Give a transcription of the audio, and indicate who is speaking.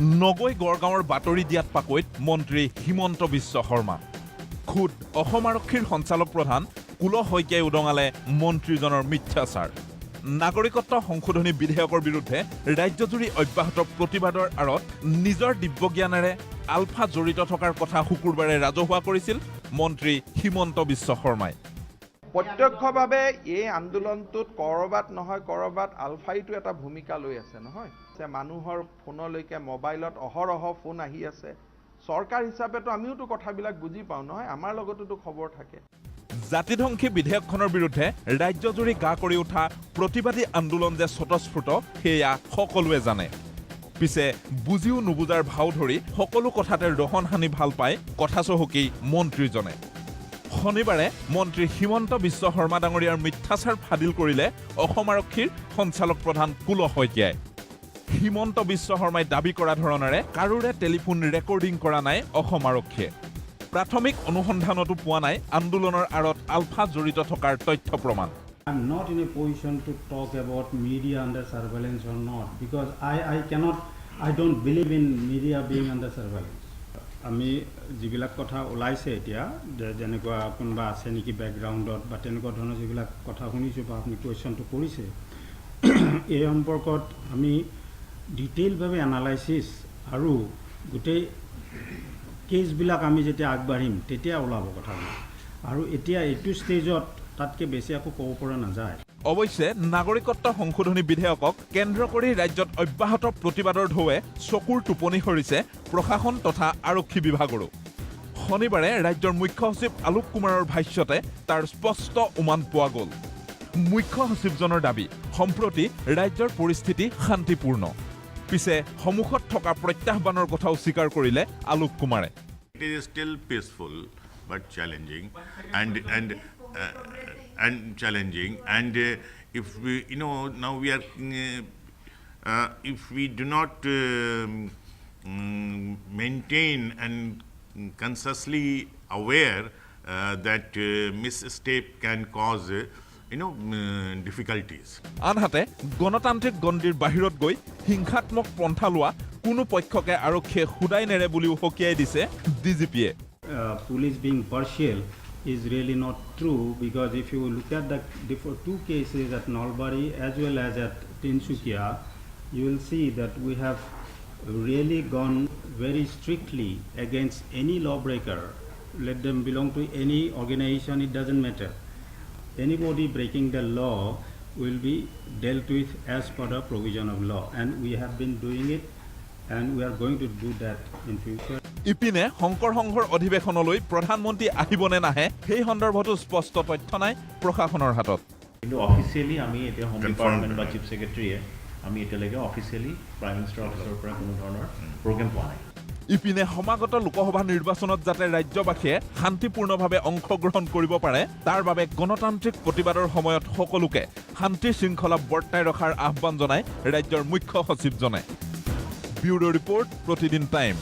Speaker 1: নগৈ গড়গাঁৱৰ বাতৰি দিয়াত পাকৈত মন্ত্ৰী হিমন্ত বিশ্ব শৰ্মা খুদ অসম আৰক্ষীৰ সঞ্চালক প্ৰধান কুল শইকীয়াই উদঙালে মন্ত্ৰীজনৰ মিথ্যাচাৰ নাগৰিকত্ব সংশোধনী বিধেয়কৰ বিৰুদ্ধে ৰাজ্যজুৰি অব্যাহত প্ৰতিবাদৰ আঁৰত নিজৰ দিব্যজ্ঞানেৰে আলফা জড়িত থকাৰ কথা শুকুৰবাৰে ৰাজহুৱা কৰিছিল মন্ত্ৰী হিমন্ত বিশ্ব শৰ্মাই
Speaker 2: প্ৰত্যক্ষভাৱে এই আন্দোলনটোত কৰবাত নহয় কৰবাত আলফাইটো এটা ভূমিকা লৈ আছে নহয় যে মানুহৰ ফোনলৈকে মোবাইলত অহৰহ ফোন আহি আছে সৰকাৰ হিচাপেতো আমিওতো কথাবিলাক বুজি পাওঁ নহয় আমাৰ লগততো খবৰ থাকে
Speaker 1: জাতিধ্বংসী বিধেয়কখনৰ বিৰুদ্ধে ৰাজ্যজুৰি গা কৰি উঠা প্ৰতিবাদী আন্দোলন যে স্বতঃস্ফূৰ্ত সেয়া সকলোৱে জানে পিছে বুজিও নুবুজাৰ ভাও ধৰি সকলো কথাতে ৰহন হানি ভাল পায় কথা চহকী মন্ত্ৰীজনে শনিবাৰে মন্ত্ৰী হিমন্ত বিশ্ব শৰ্মা ডাঙৰীয়াৰ মিথ্যাচাৰ ফাদিল কৰিলে অসম আৰক্ষীৰ সঞ্চালক প্ৰধান কুল শইকীয়াই হিমন্ত বিশ্ব শৰ্মাই দাবী কৰা ধৰণেৰে কাৰোৰে টেলিফোন ৰেকৰ্ডিং কৰা নাই অসম আৰক্ষীয়ে প্ৰাথমিক অনুসন্ধানতো পোৱা নাই আন্দোলনৰ আঁৰত আলফা জড়িত থকাৰ তথ্য প্ৰমাণ
Speaker 3: I'm not in a position to talk about media under surveillance or not because I don't believe in media being under surveillance. আমি যিবিলাক কথা ওলাইছে এতিয়া যেনেকুৱা কোনোবা আছে নেকি বেকগ্ৰাউণ্ডত বা তেনেকুৱা ধৰণৰ যিবিলাক কথা শুনিছোঁ বা আপুনি কুৱেশ্যনটো কৰিছে এই সম্পৰ্কত আমি ডিটেইলভাৱে এনালাইচিছ আৰু গোটেই কেছবিলাক আমি যেতিয়া আগবাঢ়িম তেতিয়া ওলাব কথাবিলাক আৰু এতিয়া এইটো ষ্টেজত তাতকৈ বেছি একো ক'ব পৰা নাযায়
Speaker 1: অৱশ্যে নাগৰিকত্ব সংশোধনী বিধেয়কক কেন্দ্ৰ কৰি ৰাজ্যত অব্যাহত প্ৰতিবাদৰ ঢৌৱে চকুৰ টোপনি সৰিছে প্ৰশাসন তথা আৰক্ষী বিভাগৰো শনিবাৰে ৰাজ্যৰ মুখ্য সচিব আলোক কুমাৰৰ ভাষ্যতে তাৰ স্পষ্ট উমান পোৱা গ'ল মুখ্য সচিবজনৰ দাবী সম্প্ৰতি ৰাজ্যৰ পৰিস্থিতি শান্তিপূৰ্ণ পিছে সন্মুখত থকা প্ৰত্যাহ্বানৰ কথাও স্বীকাৰ কৰিলে আলোক কুমাৰে
Speaker 4: It is still peaceful but challenging and challenging and if we now we are if we do not maintain and consciously aware that misstep can cause difficulties
Speaker 1: আনহাতে গণতান্ত্ৰিক গণ্ডিৰ বাহিৰত গৈ হিংসাত্মক পন্থা লোৱা কোনো পক্ষকে আৰক্ষীয়ে খুদাই নেৰে বুলিও সকীয়াই দিছে ডিজিপিয়ে
Speaker 3: police being partial is really not true because if you look at the two cases at Nalbari as well as at Tinsukia, you will see that we have really gone very strictly against any lawbreaker. Let them belong to any organization, it doesn't matter. Anybody breaking the law will be dealt with as per the provision of law and we have been doing it and we are going to do that in future.
Speaker 1: ইপিনে শংকৰ সংঘৰ অধিৱেশনলৈ প্ৰধানমন্ত্ৰী আহিবনে নাহে সেই সন্দৰ্ভতো স্পষ্ট তথ্য নাই প্ৰশাসনৰ হাতত
Speaker 5: কিন্তু অফিচিয়েলি আমি এতিয়া হোম ডিপাৰ্টমেণ্ট বা চিফ ছেক্ৰেটাৰীয়ে আমি এতিয়ালৈকে অফিচিয়েলি প্ৰাইম মিনিষ্টাৰ অফিচৰ পৰা কোনো ধৰণৰ প্ৰগ্ৰেম পোৱা নাই
Speaker 1: ইপিনে সমাগত লোকসভা নিৰ্বাচনত যাতে ৰাজ্যবাসীয়ে শান্তিপূৰ্ণভাৱে অংশগ্ৰহণ কৰিব পাৰে তাৰ বাবে গণতান্ত্ৰিক প্ৰতিবাদৰ সময়ত সকলোকে শান্তি শৃংখলা বৰ্তাই ৰখাৰ আহ্বান জনায় ৰাজ্যৰ মুখ্য সচিবজনে ব্যুৰো ৰিপৰ্ট প্ৰতিদিন টাইম